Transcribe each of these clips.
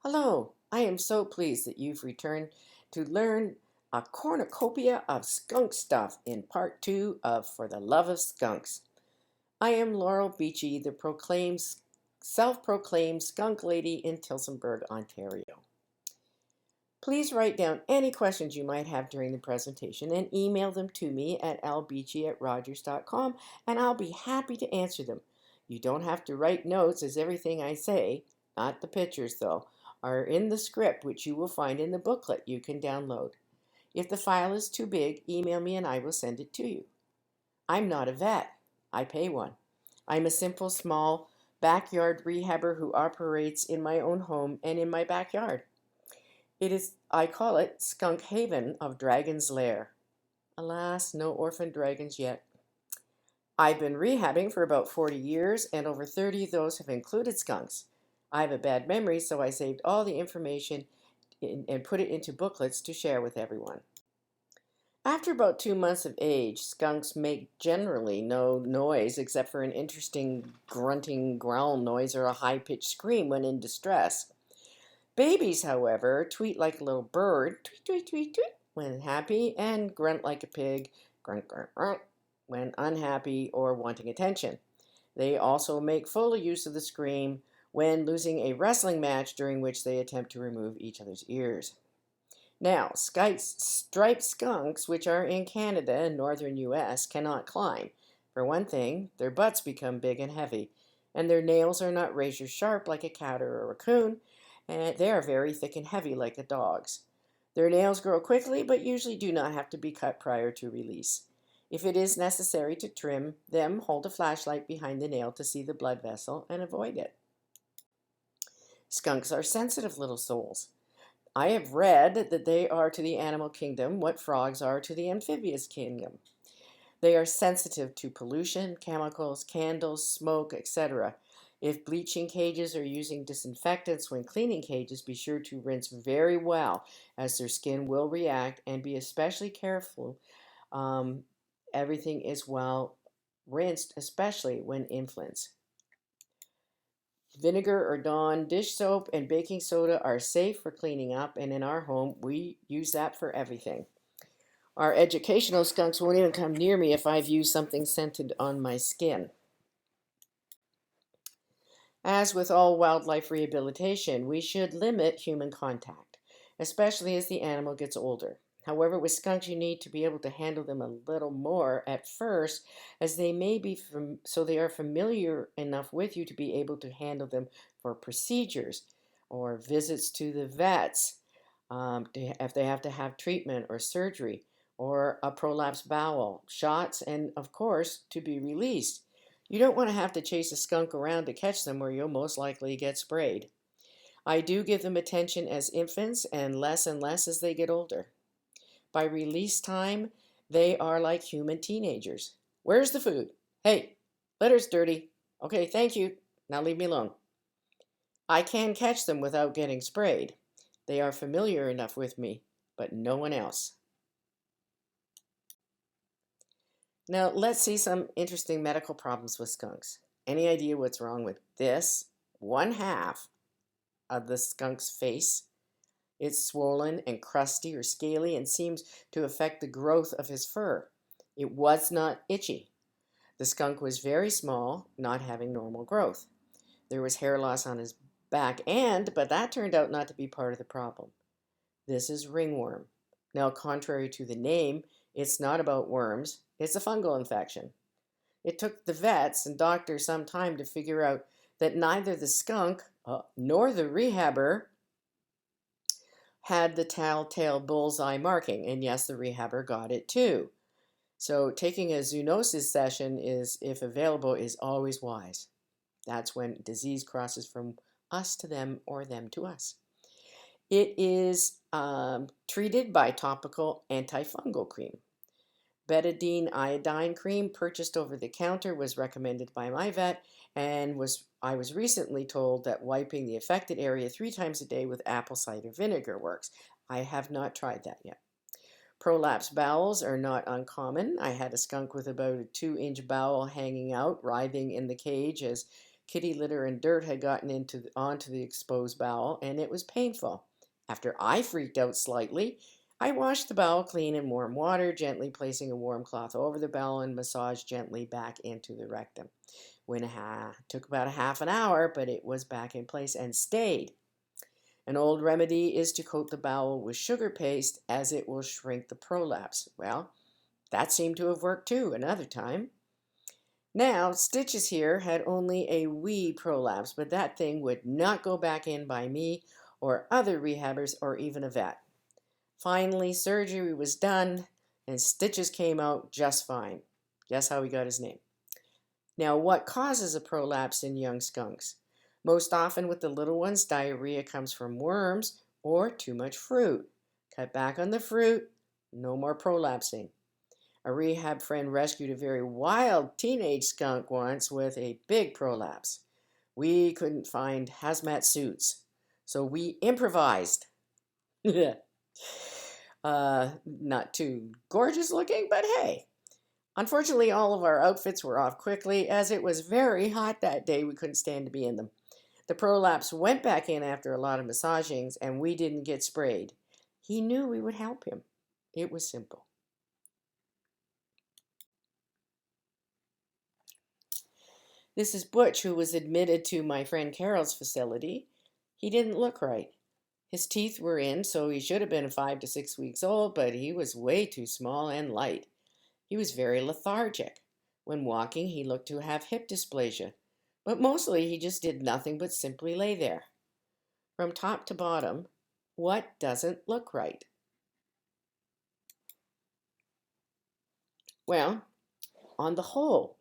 Hello, I am so pleased that you've returned to learn a cornucopia of skunk stuff in part two of For the Love of Skunks. I am Laurel Beachy, the self-proclaimed skunk lady in Tillsonburg, Ontario. Please write down any questions you might have during the presentation and email them to me at lbeachy@rogers.com and I'll be happy to answer them. You don't have to write notes as everything I say, not the pictures though, are in the script which you will find in the booklet you can download. If the file is too big, email me and I will send it to you. I'm not a vet. I pay one. I'm a simple, small backyard rehabber who operates in my own home and in my backyard. I call it Skunk Haven of Dragon's Lair. Alas, no orphan dragons yet. I've been rehabbing for about 40 years, and over 30 of those have included skunks. I have a bad memory, so I saved all the information and put it into booklets to share with everyone. After about 2 months of age, skunks make generally no noise except for an interesting grunting growl noise or a high-pitched scream when in distress. Babies, however, tweet like a little bird, tweet, tweet, tweet, tweet, when happy, and grunt like a pig, grunt, grunt, grunt, when unhappy or wanting attention. They also make full use of the scream when losing a wrestling match during which they attempt to remove each other's ears. Now, striped skunks, which are in Canada and northern US, cannot climb. For one thing, their butts become big and heavy, and their nails are not razor sharp like a cat or a raccoon, and they are very thick and heavy like a dog's. Their nails grow quickly, but usually do not have to be cut prior to release. If it is necessary to trim them, hold a flashlight behind the nail to see the blood vessel and avoid it. Skunks are sensitive little souls. I have read that they are to the animal kingdom what frogs are to the amphibious kingdom. They are sensitive to pollution, chemicals, candles, smoke, etc. If bleaching cages or using disinfectants when cleaning cages, be sure to rinse very well, as their skin will react, and be especially careful. Everything is well rinsed, especially when infants. Vinegar or Dawn dish soap and baking soda are safe for cleaning up, and in our home, we use that for everything. Our educational skunks won't even come near me if I've used something scented on my skin. As with all wildlife rehabilitation, we should limit human contact, especially as the animal gets older. However, with skunks, you need to be able to handle them a little more at first, as they may be so they are familiar enough with you to be able to handle them for procedures or visits to the vets, if they have to have treatment or surgery, or a prolapsed bowel, shots, and of course, to be released. You don't want to have to chase a skunk around to catch them where you'll most likely get sprayed. I do give them attention as infants and less as they get older. By release time, they are like human teenagers. Where's the food? Hey, litter's dirty. Okay, thank you. Now leave me alone. I can catch them without getting sprayed. They are familiar enough with me, but no one else. Now, let's see some interesting medical problems with skunks. Any idea what's wrong with this? One half of the skunk's face. It's swollen and crusty or scaly and seems to affect the growth of his fur. It was not itchy. The skunk was very small, not having normal growth. There was hair loss on his back end, but that turned out not to be part of the problem. This is ringworm. Now, contrary to the name, it's not about worms. It's a fungal infection. It took the vets and doctors some time to figure out that neither the skunk nor the rehabber had the telltale bullseye marking, and yes, the rehabber got it too. So taking a zoonosis session is, if available, is always wise. That's when disease crosses from us to them or them to us. It is treated by topical antifungal cream. Betadine iodine cream purchased over the counter was recommended by my vet, and I was recently told that wiping the affected area 3 times a day with apple cider vinegar works. I have not tried that yet. Prolapsed bowels are not uncommon. I had a skunk with about a 2-inch bowel hanging out, writhing in the cage as Kitty litter and dirt had gotten onto the exposed bowel, and it was painful. After I freaked out slightly, I washed the bowel clean in warm water, gently placing a warm cloth over the bowel and massaged gently back into the rectum. Took about a half an hour, but it was back in place and stayed. An old remedy is to coat the bowel with sugar paste, as it will shrink the prolapse. Well, that seemed to have worked too another time. Now, Stitches here had only a wee prolapse, but that thing would not go back in by me or other rehabbers or even a vet. Finally, surgery was done and Stitches came out just fine. Guess how he got his name? Now, what causes a prolapse in young skunks? Most often with the little ones, diarrhea comes from worms or too much fruit. Cut back on the fruit, no more prolapsing. A rehab friend rescued a very wild teenage skunk once with a big prolapse. We couldn't find hazmat suits, so we improvised. Not too gorgeous looking, but hey. Unfortunately, all of our outfits were off quickly, as it was very hot that day. We couldn't stand to be in them. The prolapse went back in after a lot of massagings, and we didn't get sprayed. He knew we would help him. It was simple. This is Butch, who was admitted to my friend Carol's facility. He didn't look right. His teeth were in, so he should have been 5 to 6 weeks old, but he was way too small and light. He was very lethargic. When walking, he looked to have hip dysplasia, but mostly he just did nothing but simply lay there. From top to bottom, what doesn't look right? Well, on the whole,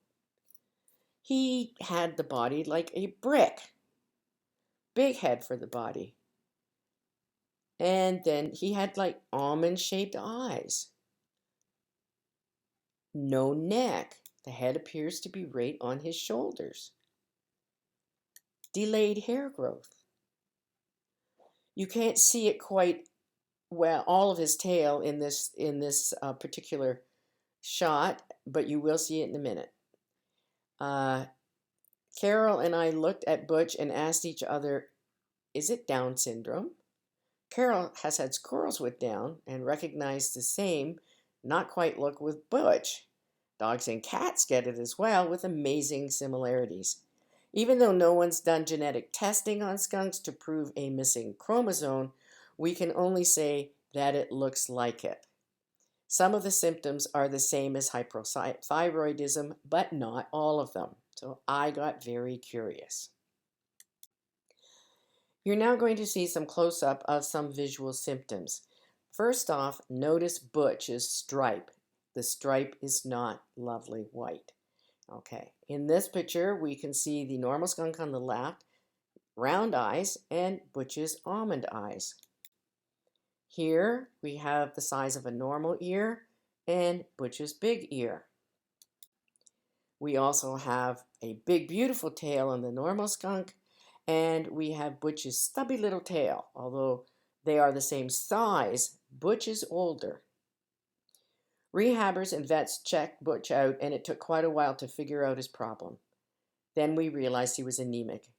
he had the body like a brick. Big head for the body. And then he had like almond-shaped eyes. No neck. The head appears to be right on his shoulders. Delayed hair growth. You can't see it quite well, all of his tail in this particular shot, but you will see it in a minute. Carol and I looked at Butch and asked each other, is it Down syndrome? Carol has had squirrels with Down and recognized the same, not quite look with Butch. Dogs and cats get it as well, with amazing similarities. Even though no one's done genetic testing on skunks to prove a missing chromosome, we can only say that it looks like it. Some of the symptoms are the same as hypothyroidism, but not all of them. So I got very curious. You're now going to see some close-up of some visual symptoms. First off, notice Butch's stripe. The stripe is not lovely white. Okay, in this picture, we can see the normal skunk on the left, round eyes, and Butch's almond eyes. Here, we have the size of a normal ear and Butch's big ear. We also have a big, beautiful tail on the normal skunk, and we have Butch's stubby little tail. Although they are the same size, Butch is older. Rehabbers and vets checked Butch out, and it took quite a while to figure out his problem. Then we realized he was anemic.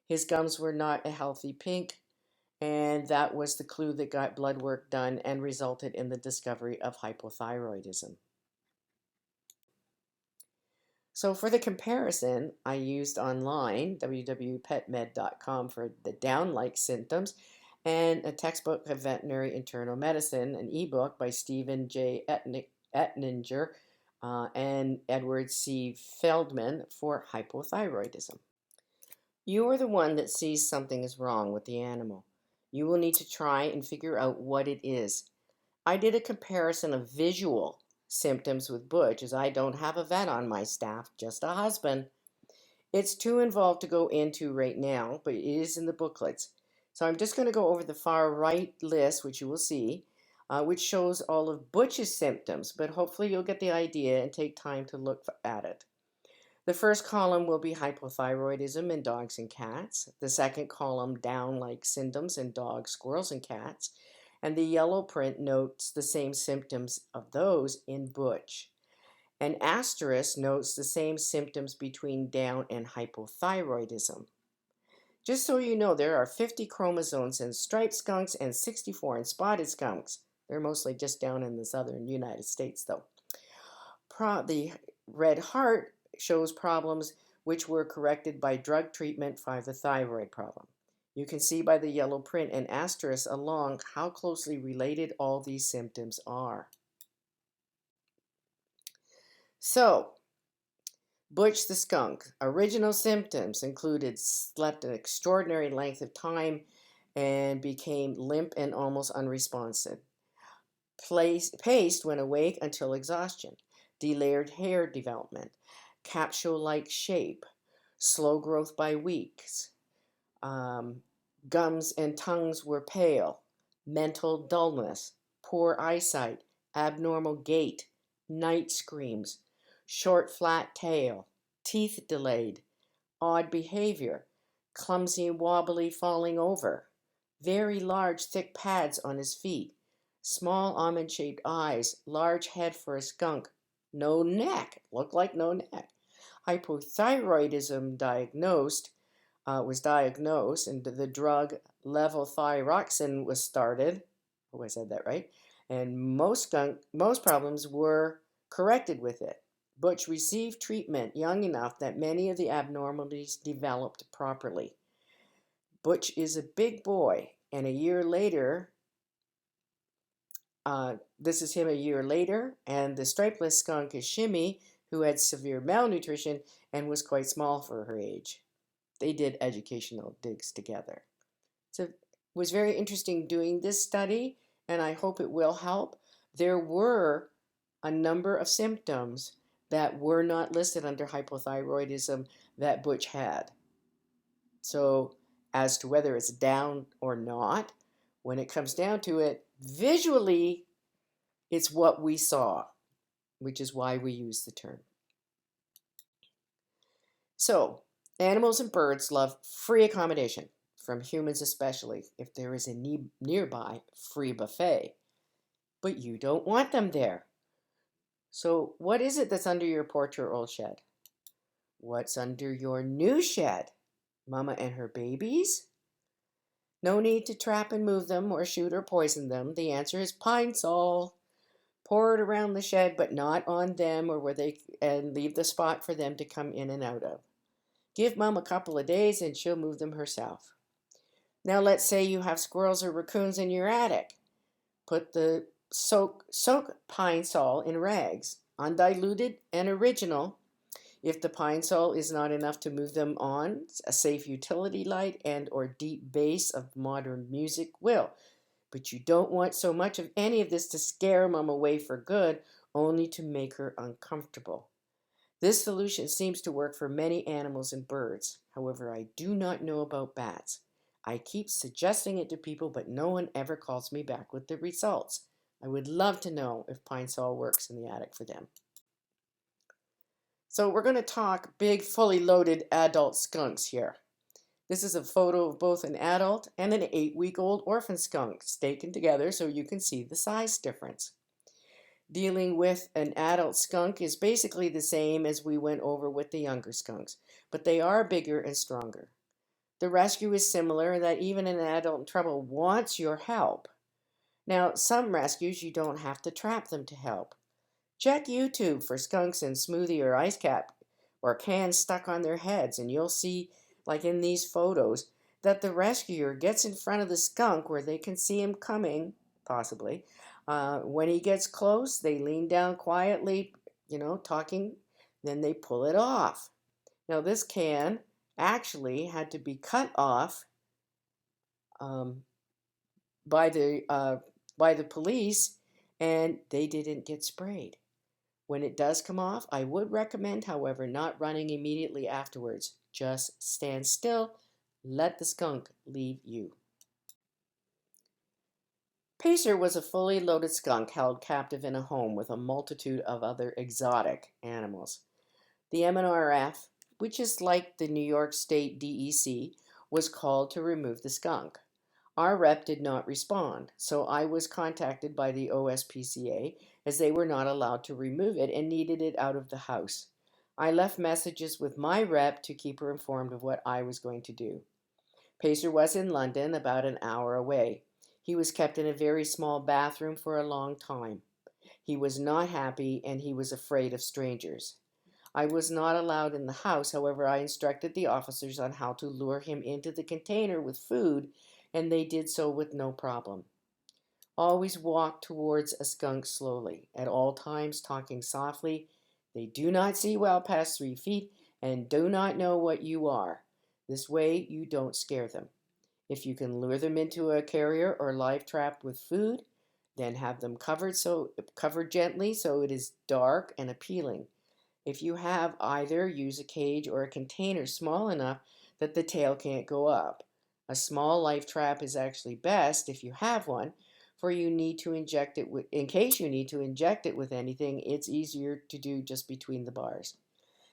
His gums were not a healthy pink, and that was the clue that got blood work done and resulted in the discovery of hypothyroidism. So for the comparison, I used online, www.petmed.com, for the Down-like symptoms, and a textbook of veterinary internal medicine, an ebook by Stephen J. Ettinger and Edward C. Feldman for hypothyroidism. You are the one that sees something is wrong with the animal. You will need to try and figure out what it is. I did a comparison of visual symptoms with Butch, as I don't have a vet on my staff, just a husband. It's too involved to go into right now, but it is in the booklets. So I'm just going to go over the far right list, which you will see, which shows all of Butch's symptoms, but hopefully you'll get the idea and take time to look at it. The first column will be hypothyroidism in dogs and cats. The second column, Down-like symptoms in dogs, squirrels, and cats. And the yellow print notes the same symptoms of those in Butch. An asterisk notes the same symptoms between Down and hypothyroidism. Just so you know, there are 50 chromosomes in striped skunks and 64 in spotted skunks. They're mostly just down in the southern United States, though. The red heart shows problems which were corrected by drug treatment for the thyroid problem. You can see by the yellow print and asterisk along how closely related all these symptoms are. So, Butch the skunk. Original symptoms included slept an extraordinary length of time and became limp and almost unresponsive. Paced when awake until exhaustion. Delayed hair development. Capsule-like shape. Slow growth by weeks. Gums and tongues were pale. Mental dullness. Poor eyesight. Abnormal gait. Night screams. Short flat tail. Teeth delayed. Odd behavior. Clumsy and wobbly falling over. Very large thick pads on his feet. Small almond-shaped eyes. Large head for a skunk. No neck. Looked like no neck. Hypothyroidism was diagnosed, and the drug levothyroxine was started. Oh, I said that right. And most problems were corrected with it. Butch received treatment young enough that many of the abnormalities developed properly. Butch is a big boy, and a year later, this is him a year later, and the stripeless skunk is Shimmy, who had severe malnutrition and was quite small for her age. They did educational digs together. So it was very interesting doing this study, and I hope it will help. There were a number of symptoms that were not listed under hypothyroidism that Butch had. So as to whether it's down or not, when it comes down to it, visually, it's what we saw, which is why we use the term. So, animals and birds love free accommodation, from humans especially, if there is a nearby free buffet. But you don't want them there. So, what is it that's under your porch or old shed? What's under your new shed? Mama and her babies? No need to trap and move them or shoot or poison them. The answer is Pine Sol. Pour it around the shed, but not on them and leave the spot for them to come in and out of. Give Mom a couple of days and she'll move them herself. Now let's say you have squirrels or raccoons in your attic. Put the soak Pine Sol in rags, undiluted and original. If the Pine Sol is not enough to move them on, a safe utility light and or deep bass of modern music will. But you don't want so much of any of this to scare Mom away for good, only to make her uncomfortable. This solution seems to work for many animals and birds. However, I do not know about bats. I keep suggesting it to people, but no one ever calls me back with the results. I would love to know if Pine Sol works in the attic for them. So we're going to talk big, fully loaded adult skunks here. This is a photo of both an adult and an 8-week-old orphan skunk staken together so you can see the size difference. Dealing with an adult skunk is basically the same as we went over with the younger skunks, but they are bigger and stronger. The rescue is similar in that even an adult in trouble wants your help. Now, some rescues you don't have to trap them to help. Check YouTube for skunks in smoothie or ice cap or cans stuck on their heads, and you'll see, like in these photos, that the rescuer gets in front of the skunk where they can see him coming, possibly. When he gets close, they lean down quietly, talking, then they pull it off. Now, this can actually had to be cut off by the police, and they didn't get sprayed. When it does come off, I would recommend, however, not running immediately afterwards. Just stand still, let the skunk leave you. Pacer was a fully loaded skunk held captive in a home with a multitude of other exotic animals. The MNRF, which is like the New York State DEC, was called to remove the skunk. Our rep did not respond, so I was contacted by the OSPCA as they were not allowed to remove it and needed it out of the house. I left messages with my rep to keep her informed of what I was going to do. Pacer was in London, about an hour away. He was kept in a very small bathroom for a long time. He was not happy and he was afraid of strangers. I was not allowed in the house, however, I instructed the officers on how to lure him into the container with food, and they did so with no problem. Always walk towards a skunk slowly, at all times talking softly. They do not see well past 3 feet and do not know what you are. This way you don't scare them. If you can lure them into a carrier or live trap with food, then have them covered gently so it is dark and appealing. If you have either, use a cage or a container small enough that the tail can't go up. A small life trap is actually best if you have one, for you need to inject it with, in case you need to inject it with anything, it's easier to do just between the bars.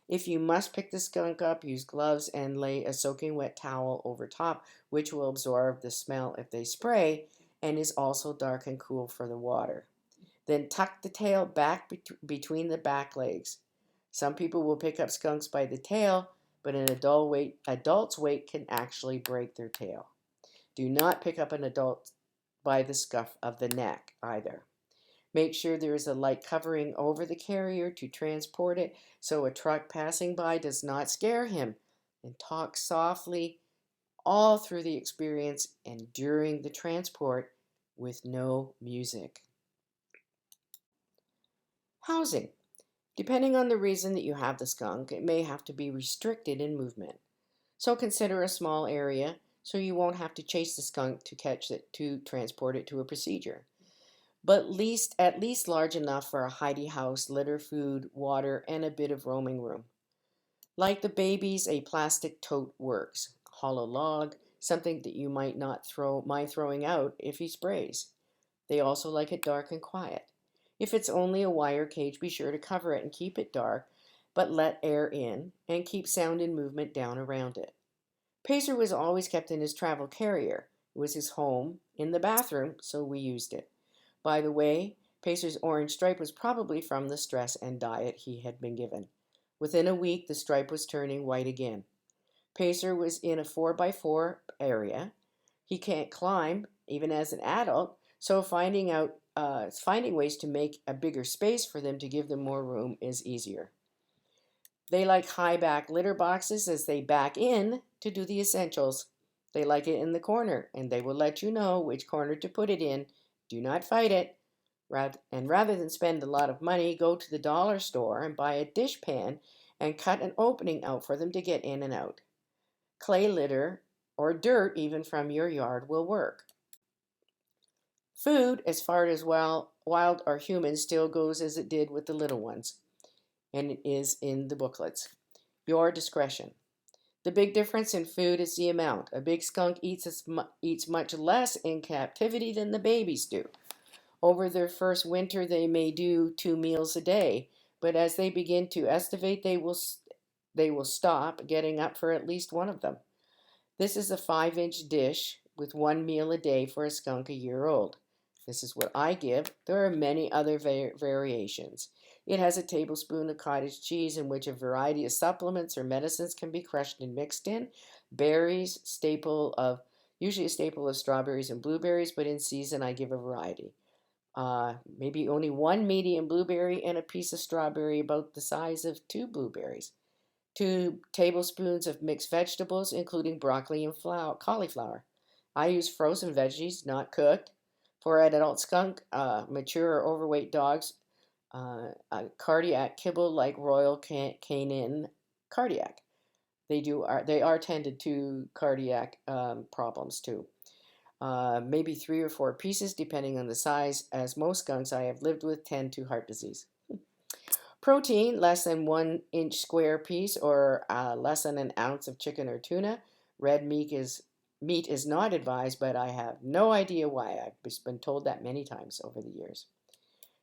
If you must pick the skunk up, use gloves and lay a soaking wet towel over top, which will absorb the smell if they spray and is also dark and cool for the water. Then tuck the tail back between the back legs. Some people will pick up skunks by the tail, but an adult's weight can actually break their tail. Do not pick up an adult by the scuff of the neck either. Make sure there is a light covering over the carrier to transport it so a truck passing by does not scare him. And talk softly all through the experience and during the transport with no music. Housing. Depending on the reason that you have the skunk, it may have to be restricted in movement. So consider a small area so you won't have to chase the skunk to catch it to transport it to a procedure. But at least large enough for a hidey house, litter, food, water, and a bit of roaming room. Like the babies, a plastic tote works. Hollow log, something that you might not mind throwing out if he sprays. They also like it dark and quiet. If it's only a wire cage, be sure to cover it and keep it dark, but let air in and keep sound and movement down around it. Pacer was always kept in his travel carrier. It was his home in the bathroom, so we used it. By the way, Pacer's orange stripe was probably from the stress and diet he had been given. Within a week, the stripe was turning white again. Pacer was in a 4x4 area. He can't climb, even as an adult, so finding ways to make a bigger space for them to give them more room is easier. They like high back litter boxes as they back in to do the essentials. They like it in the corner, and they will let you know which corner to put it in. Do not fight it. And rather than spend a lot of money, go to the dollar store and buy a dish pan and cut an opening out for them to get in and out. Clay litter or dirt even from your yard will work. Food, as far as wild or human, still goes as it did with the little ones, and it is in the booklets. Your discretion. The big difference in food is the amount. A big skunk eats much less in captivity than the babies do. Over their first winter, they may do 2 meals a day, but as they begin to estivate, they will stop getting up for at least one of them. This is a 5-inch dish with 1 meal a day for a skunk a year old. This is what I give. There are many other variations. It has a tablespoon of cottage cheese in which a variety of supplements or medicines can be crushed and mixed in. Berries, usually a staple of strawberries and blueberries, but in season I give a variety. Maybe only 1 medium blueberry and a piece of strawberry about the size of 2 blueberries. 2 tablespoons of mixed vegetables, including broccoli and cauliflower. I use frozen veggies, not cooked. For an adult skunk, mature or overweight dogs, a cardiac kibble like Royal Canin cardiac. They are tended to cardiac problems too. Maybe 3 or 4 pieces, depending on the size, as most skunks I have lived with tend to heart disease. Protein, less than 1-inch square piece or less than an ounce of chicken or tuna. Red meat is not advised, but I have no idea why. I've just been told that many times over the years.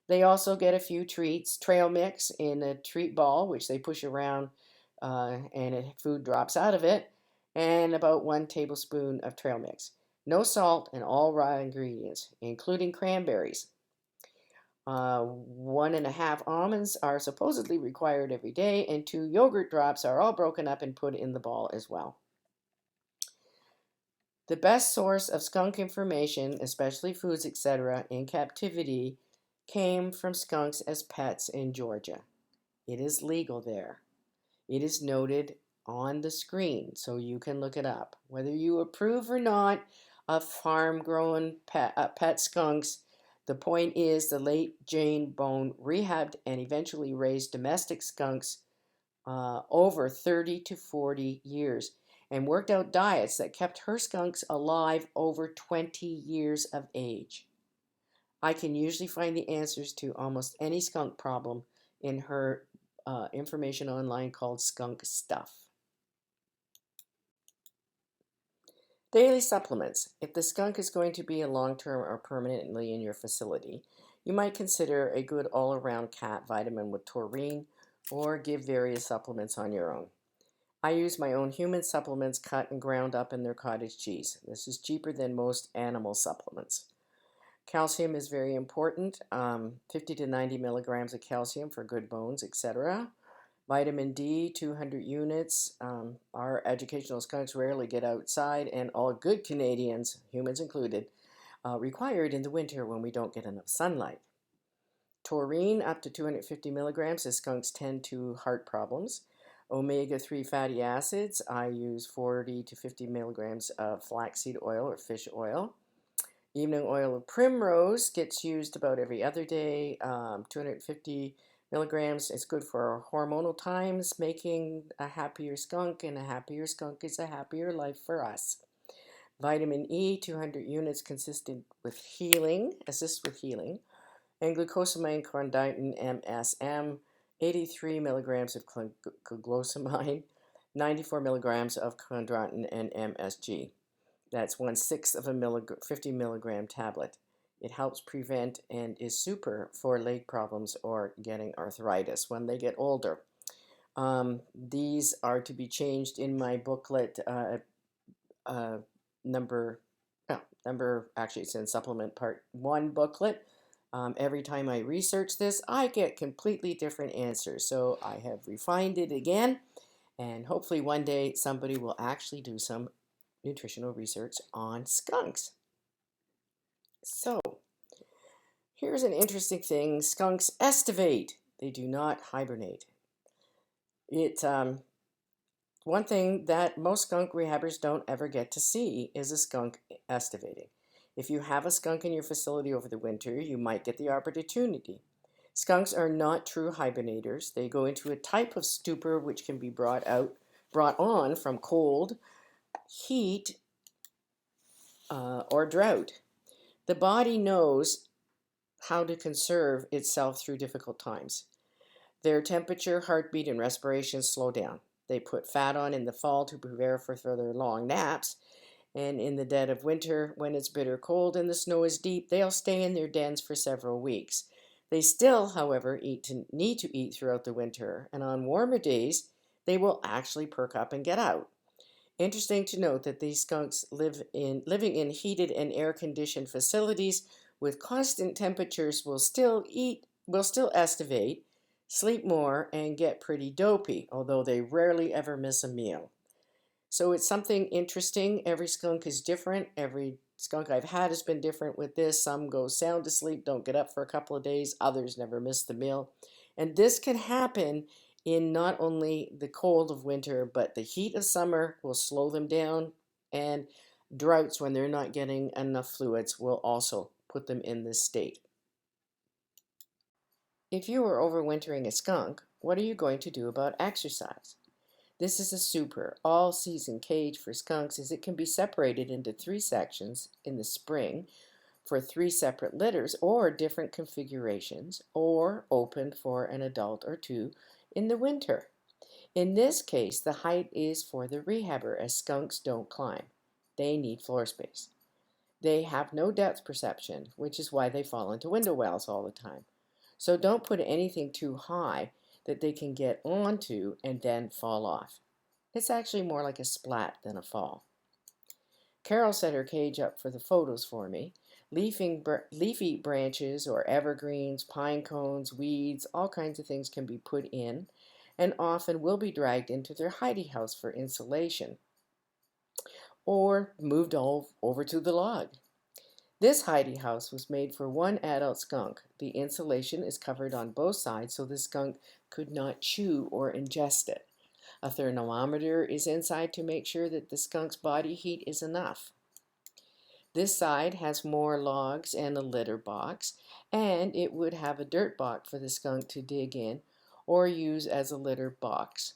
They also get a few treats. Trail mix in a treat ball, which they push around and food drops out of it, and about 1 tablespoon of trail mix. No salt and all raw ingredients, including cranberries. 1.5 almonds are supposedly required every day, and 2 yogurt drops are all broken up and put in the ball as well. The best source of skunk information, especially foods, etc., in captivity, came from skunks as pets in Georgia. It is legal there. It is noted on the screen, so you can look it up. Whether you approve or not of farm-grown pet skunks, the point is the late Jane Bone rehabbed and eventually raised domestic skunks over 30 to 40 years and worked out diets that kept her skunks alive over 20 years of age. I can usually find the answers to almost any skunk problem in her information online called Skunk Stuff. Daily supplements. If the skunk is going to be a long-term or permanently in your facility, you might consider a good all-around cat vitamin with taurine or give various supplements on your own. I use my own human supplements cut and ground up in their cottage cheese. This is cheaper than most animal supplements. Calcium is very important, 50 to 90 milligrams of calcium for good bones, etc. Vitamin D, 200 units. Our educational skunks rarely get outside, and all good Canadians, humans included, required in the winter when we don't get enough sunlight. Taurine, up to 250 milligrams, as skunks tend to heart problems. Omega-3 fatty acids, I use 40 to 50 milligrams of flaxseed oil or fish oil. Evening oil of primrose gets used about every other day, 250 milligrams. It's good for hormonal times, making a happier skunk, and a happier skunk is a happier life for us. Vitamin E, 200 units, consistent with healing, assists with healing. And glucosamine, chondroitin, MSM, 83 milligrams of glucosamine, 94 milligrams of chondroitin, and MSG. That's 1/6 of a 50 milligram tablet. It helps prevent and is super for leg problems or getting arthritis when they get older. These are to be changed in my booklet actually it's in supplement part 1 booklet. Every time I research this, I get completely different answers. So I have refined it again, and hopefully one day somebody will actually do some nutritional research on skunks. So here's an interesting thing. Skunks estivate. They do not hibernate. One thing that most skunk rehabbers don't ever get to see is a skunk estivating. If you have a skunk in your facility over the winter, you might get the opportunity. Skunks are not true hibernators. They go into a type of stupor which can be brought on from cold, heat, or drought. The body knows how to conserve itself through difficult times. Their temperature, heartbeat, and respiration slow down. They put fat on in the fall to prepare for further long naps, and in the dead of winter, when it's bitter cold and the snow is deep, they'll stay in their dens for several weeks. They still, however, need to eat throughout the winter, and on warmer days, they will actually perk up and get out. Interesting to note that these skunks living in heated and air-conditioned facilities with constant temperatures will still estivate, sleep more, and get pretty dopey, although they rarely ever miss a meal. So it's something interesting. Every skunk is different. Every skunk I've had has been different with this. Some go sound asleep, don't get up for a couple of days. Others never miss the meal. And this can happen in not only the cold of winter, but the heat of summer will slow them down, and droughts when they're not getting enough fluids will also put them in this state. If you are overwintering a skunk, what are you going to do about exercise? This is a super all-season cage for skunks, as it can be separated into 3 sections in the spring for 3 separate litters or different configurations, or opened for an adult or 2 in the winter. In this case, the height is for the rehabber, as skunks don't climb. They need floor space. They have no depth perception, which is why they fall into window wells all the time. So don't put anything too high that they can get onto and then fall off. It's actually more like a splat than a fall. Carol set her cage up for the photos for me. Leafy branches or evergreens, pine cones, weeds, all kinds of things can be put in and often will be dragged into their hidey house for insulation or moved all over to the log. This hidey house was made for one adult skunk. The insulation is covered on both sides so the skunk could not chew or ingest it. A thermometer is inside to make sure that the skunk's body heat is enough. This side has more logs and a litter box, and it would have a dirt box for the skunk to dig in or use as a litter box.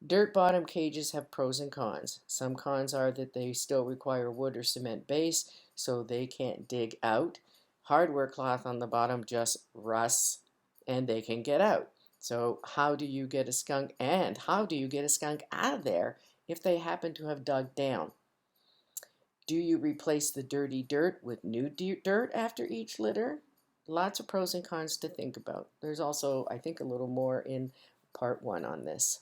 Dirt bottom cages have pros and cons. Some cons are that they still require wood or cement base, so they can't dig out. Hardware cloth on the bottom just rusts and they can get out. So how do you get a skunk out of there if they happen to have dug down? Do you replace the dirty dirt with new dirt after each litter? Lots of pros and cons to think about. There's also, I think, a little more in part 1 on this.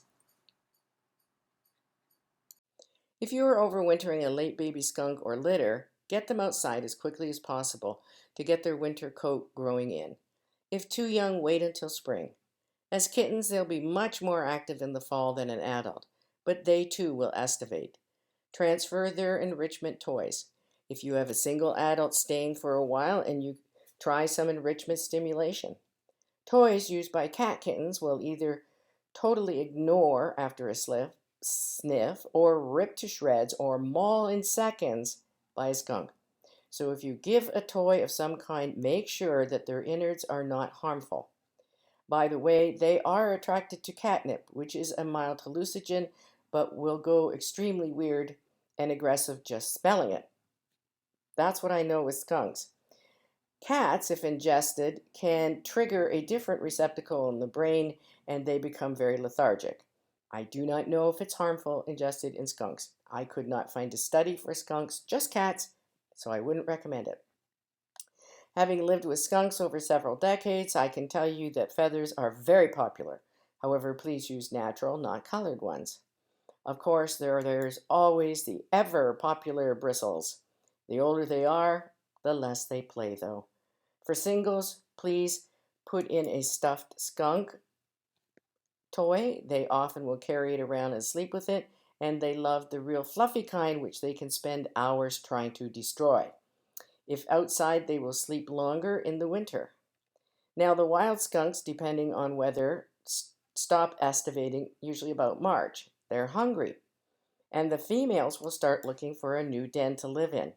If you are overwintering a late baby skunk or litter, get them outside as quickly as possible to get their winter coat growing in. If too young, wait until spring. As kittens, they'll be much more active in the fall than an adult, but they too will estivate. Transfer their enrichment toys. If you have a single adult staying for a while and you try some enrichment stimulation. Toys used by cat kittens will either totally ignore after a sniff or rip to shreds or maul in seconds by a skunk. So if you give a toy of some kind, make sure that their innards are not harmful. By the way, they are attracted to catnip, which is a mild hallucinogen, but will go extremely weird and aggressive just smelling it. That's what I know with skunks. Cats, if ingested, can trigger a different receptacle in the brain and they become very lethargic. I do not know if it's harmful ingested in skunks. I could not find a study for skunks, just cats, so I wouldn't recommend it. Having lived with skunks over several decades, I can tell you that feathers are very popular. However, please use natural, not colored ones. Of course, there's always the ever popular bristles. The older they are, the less they play, though. For singles, please put in a stuffed skunk toy. They often will carry it around and sleep with it, and they love the real fluffy kind, which they can spend hours trying to destroy. If outside, they will sleep longer in the winter. Now, the wild skunks, depending on weather, stop estivating usually about March. They're hungry, and the females will start looking for a new den to live in.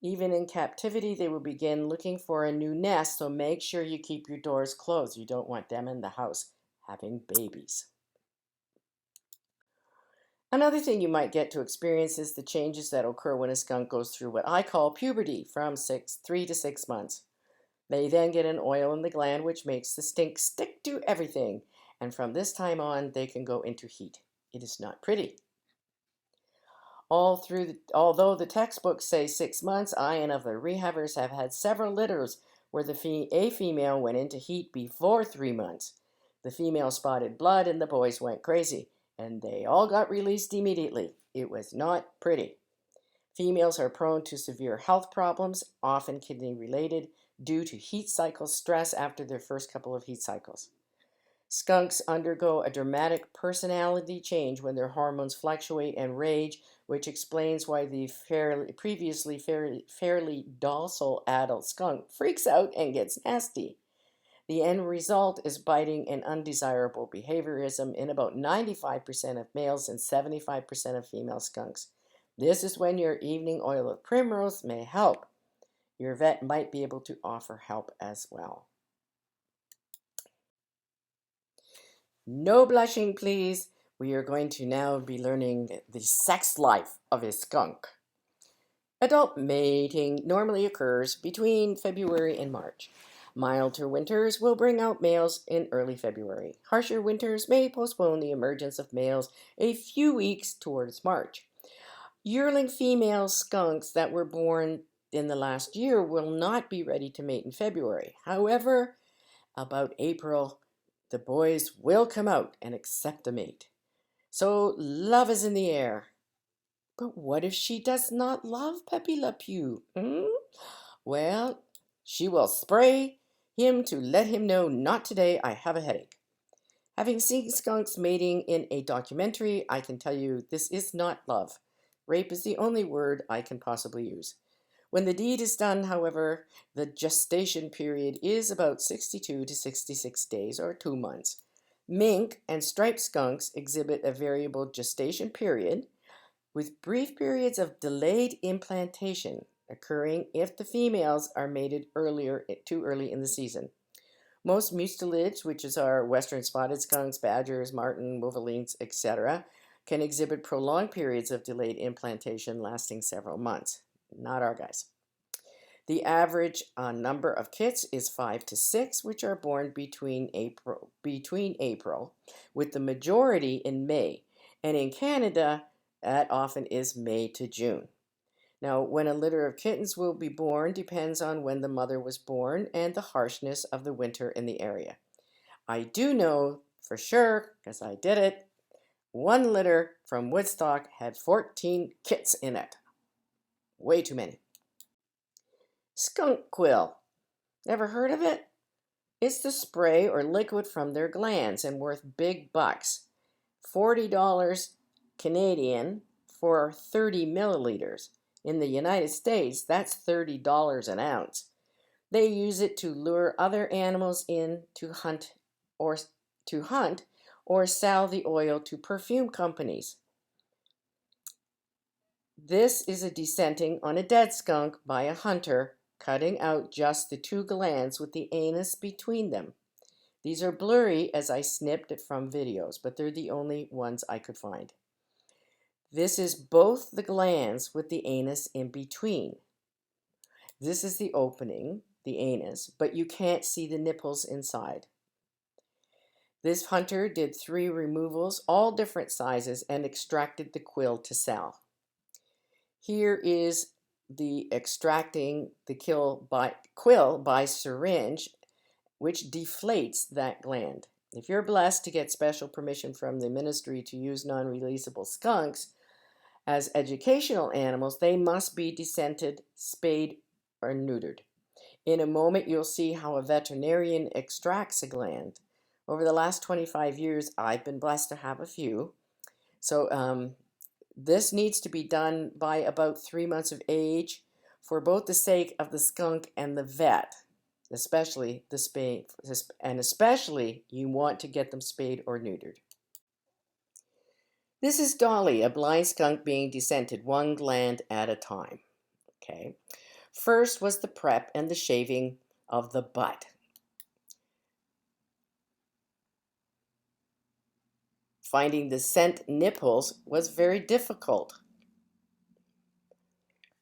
Even in captivity, they will begin looking for a new nest, so make sure you keep your doors closed. You don't want them in the house having babies. Another thing you might get to experience is the changes that occur when a skunk goes through what I call puberty from 3 to 6 months. They then get an oil in the gland which makes the stink stick to everything, and from this time on they can go into heat. It is not pretty. Although the textbooks say 6 months, I and other rehabbers have had several litters where a female went into heat before 3 months. The female spotted blood and the boys went crazy, and they all got released immediately. It was not pretty. Females are prone to severe health problems, often kidney related, due to heat cycle stress after their first couple of heat cycles. Skunks undergo a dramatic personality change when their hormones fluctuate and rage, which explains why the previously fairly docile adult skunk freaks out and gets nasty. The end result is biting and undesirable behaviorism in about 95% of males and 75% of female skunks. This is when your evening oil of primrose may help. Your vet might be able to offer help as well. No blushing, please. We are going to now be learning the sex life of a skunk. Adult mating normally occurs between February and March. Milder winters will bring out males in early February. Harsher winters may postpone the emergence of males a few weeks towards March. Yearling female skunks that were born in the last year will not be ready to mate in February. However, about April, the boys will come out and accept a mate. So love is in the air. But what if she does not love Pepe Le Pew? Hmm? Well, she will spray him to let him know, not today, I have a headache. Having seen skunks mating in a documentary, I can tell you this is not love. Rape is the only word I can possibly use. When the deed is done, however, the gestation period is about 62 to 66 days or 2 months. Mink and striped skunks exhibit a variable gestation period with brief periods of delayed implantation occurring if the females are mated too early in the season. Most mustelids, which is our western spotted skunks, badgers, marten, wolverines, etc., can exhibit prolonged periods of delayed implantation lasting several months. Not our guys. The average number of kits is 5 to 6, which are born between April, with the majority in May. And in Canada, that often is May to June. Now, when a litter of kittens will be born depends on when the mother was born and the harshness of the winter in the area. I do know for sure, because I did it, one litter from Woodstock had 14 kits in it. Way too many. Skunk quill. Never heard of it? It's the spray or liquid from their glands and worth big bucks. $40 Canadian for 30 milliliters. In the United States, that's $30 an ounce. They use it to lure other animals in to hunt or sell the oil to perfume companies. This is a descenting on a dead skunk by a hunter, cutting out just the 2 glands with the anus between them. These are blurry as I snipped it from videos, but they're the only ones I could find. This is both the glands with the anus in between. This is the opening, the anus, but you can't see the nipples inside. This hunter did 3 removals, all different sizes, and extracted the quill to sell. Here is the extracting the quill by syringe, which deflates that gland. If you're blessed to get special permission from the ministry to use non-releasable skunks as educational animals, they must be descented, spayed, or neutered. In a moment, you'll see how a veterinarian extracts a gland. Over the last 25 years, I've been blessed to have a few. So this needs to be done by about 3 months of age for both the sake of the skunk and the vet, especially the spay, and especially you want to get them spayed or neutered. This is Dolly, a blind skunk being descented 1 gland at a time. Okay. First was the prep and the shaving of the butt. Finding the scent nipples was very difficult.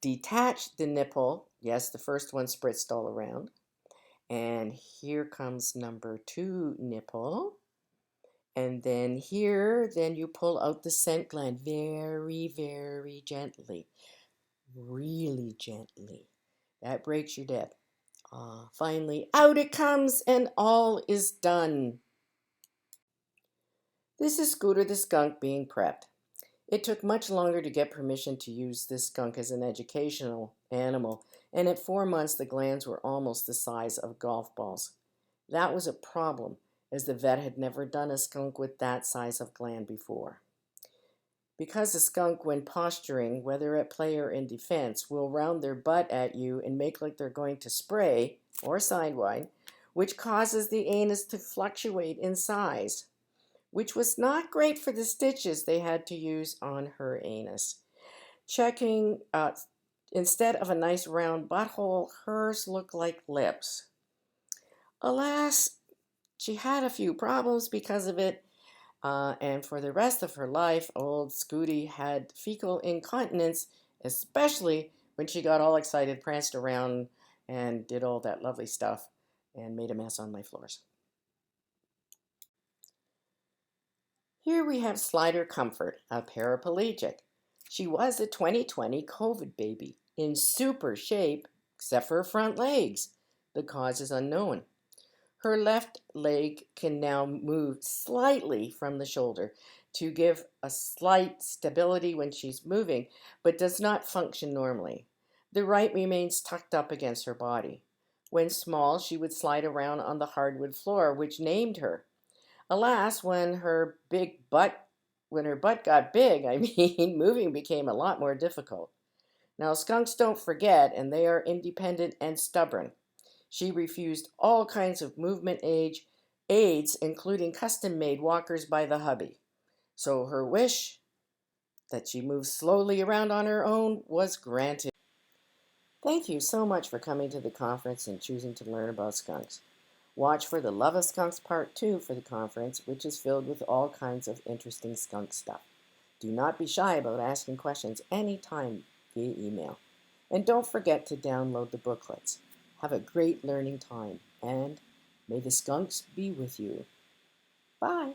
Detach the nipple. Yes, the first one spritzed all around. And here comes number 2 nipple. And then here, then you pull out the scent gland very, very gently. Really gently. That breaks your dead. Finally, out it comes and all is done. This is Scooter the skunk being prepped. It took much longer to get permission to use this skunk as an educational animal, and at 4 months the glands were almost the size of golf balls. That was a problem, as the vet had never done a skunk with that size of gland before. Because the skunk, when posturing, whether at play or in defense, will round their butt at you and make like they're going to spray, or sidewise, which causes the anus to fluctuate in size, which was not great for the stitches they had to use on her anus. Checking, instead of a nice round butthole, hers looked like lips. Alas, she had a few problems because of it, and for the rest of her life, old Scooty had fecal incontinence, especially when she got all excited, pranced around, and did all that lovely stuff, and made a mess on my floors. Here we have Slider Comfort, a paraplegic. She was a 2020 COVID baby, in super shape, except for her front legs. The cause is unknown. Her left leg can now move slightly from the shoulder. to give a slight stability when she's moving, but does not function normally. The right remains tucked up against her body. When small, she would slide around on the hardwood floor, which named her. Alas, when her butt got big, moving became a lot more difficult. Now, skunks don't forget, and they are independent and stubborn. She refused all kinds of aids, including custom-made walkers by the hubby. So her wish that she move slowly around on her own was granted. Thank you so much for coming to the conference and choosing to learn about skunks. Watch for the Love of Skunks Part 2 for the conference, which is filled with all kinds of interesting skunk stuff. Do not be shy about asking questions anytime via email. And don't forget to download the booklets. Have a great learning time, and may the skunks be with you. Bye.